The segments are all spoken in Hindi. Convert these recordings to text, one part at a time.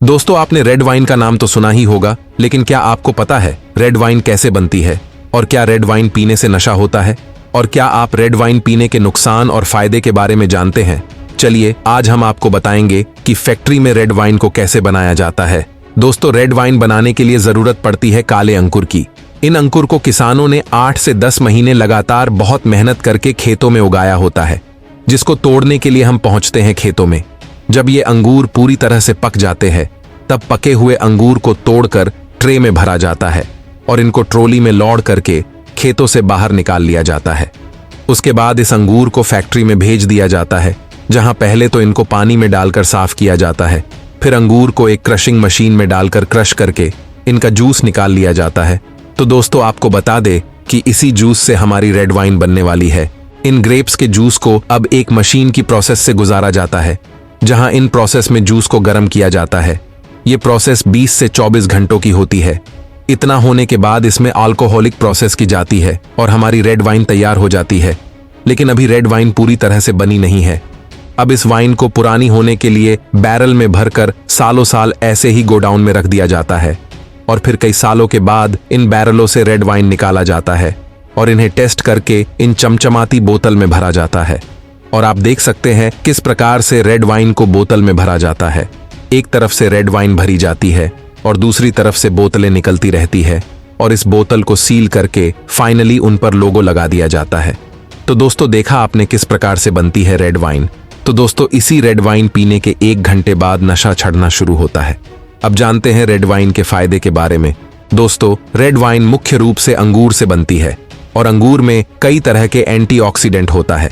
दोस्तों, आपने रेड वाइन का नाम तो सुना ही होगा, लेकिन क्या आपको पता है रेड वाइन कैसे बनती है और क्या रेड वाइन पीने से नशा होता है? और क्या आप रेड वाइन पीने के नुकसान और फायदे के बारे में जानते हैं? चलिए आज हम आपको बताएंगे कि फैक्ट्री में रेड वाइन को कैसे बनाया जाता है। दोस्तों, रेड वाइन बनाने के लिए जरूरत पड़ती है काले अंकुर की। इन अंकुर को किसानों ने 8 से 10 महीने लगातार बहुत मेहनत करके खेतों में उगाया होता है, जिसको तोड़ने के लिए हम पहुंचते हैं खेतों में। जब ये अंगूर पूरी तरह से पक जाते हैं, तब पके हुए अंगूर को तोड़कर ट्रे में भरा जाता है और इनको ट्रॉली में लोड करके खेतों से बाहर निकाल लिया जाता है। उसके बाद इस अंगूर को फैक्ट्री में भेज दिया जाता है, जहां पहले तो इनको पानी में डालकर साफ किया जाता है, फिर अंगूर को एक क्रशिंग मशीन में डालकर क्रश करके इनका जूस निकाल लिया जाता है। तो दोस्तों, आपको बता दें कि इसी जूस से हमारी रेड वाइन बनने वाली है। इन ग्रेप्स के जूस को अब एक मशीन की प्रोसेस से गुजारा जाता है, जहां इन प्रोसेस में जूस को गर्म किया जाता है। ये प्रोसेस 20 से 24 घंटों की होती है। इतना होने के बाद इसमें अल्कोहलिक प्रोसेस की जाती है और हमारी रेड वाइन तैयार हो जाती है। लेकिन अभी रेड वाइन पूरी तरह से बनी नहीं है। अब इस वाइन को पुरानी होने के लिए बैरल में भरकर सालों साल ऐसे ही गोडाउन में रख दिया जाता है और फिर कई सालों के बाद इन बैरलों से रेड वाइन निकाला जाता है और इन्हें टेस्ट करके इन चमचमाती बोतल में भरा जाता है। और आप देख सकते हैं किस प्रकार से रेड वाइन को बोतल में भरा जाता है। एक तरफ से रेड वाइन भरी जाती है और दूसरी तरफ से बोतलें निकलती रहती है और इस बोतल को सील करके फाइनली उन पर लोगो लगा दिया जाता है। तो दोस्तों, देखा आपने किस प्रकार से बनती है रेड वाइन। तो दोस्तों, इसी रेड वाइन पीने के 1 घंटे बाद नशा चढ़ना शुरू होता है। अब जानते हैं रेड वाइन के फायदे के बारे में। दोस्तों, रेड वाइन मुख्य रूप से अंगूर से बनती है और अंगूर में कई तरह के एंटीऑक्सीडेंट होता है,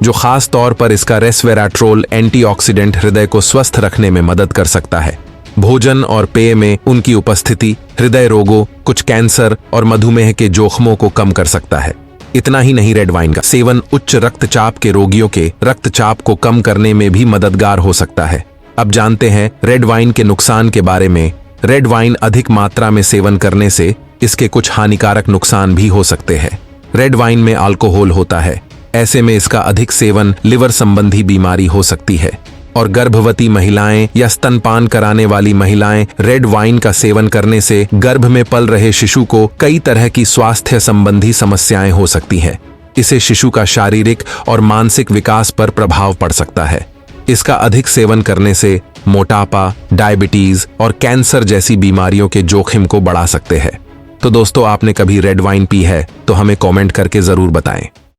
जो खास तौर पर इसका रेस्वेराट्रोल एंटीऑक्सीडेंट हृदय को स्वस्थ रखने में मदद कर सकता है। भोजन और पेय में उनकी उपस्थिति हृदय रोगों, कुछ कैंसर और मधुमेह के जोखमों को कम कर सकता है। इतना ही नहीं, रेड वाइन का सेवन उच्च रक्तचाप के रोगियों के रक्तचाप को कम करने में भी मददगार हो सकता है। अब जानते हैं रेड वाइन के नुकसान के बारे में। रेड वाइन अधिक मात्रा में सेवन करने से इसके कुछ हानिकारक नुकसान भी हो सकते हैं। रेड वाइन में अल्कोहल होता है, ऐसे में इसका अधिक सेवन लिवर संबंधी बीमारी हो सकती है और गर्भवती महिलाएं या स्तनपान कराने वाली महिलाएं रेड वाइन का सेवन करने से गर्भ में पल रहे शिशु को कई तरह की स्वास्थ्य संबंधी समस्याएं हो सकती हैं। इससे शिशु का शारीरिक और मानसिक विकास पर प्रभाव पड़ सकता है। इसका अधिक सेवन करने से मोटापा, डायबिटीज और कैंसर जैसी बीमारियों के जोखिम को बढ़ा सकते हैं। तो दोस्तों, आपने कभी रेड वाइन पी है तो हमें कमेंट करके जरूर बताएं।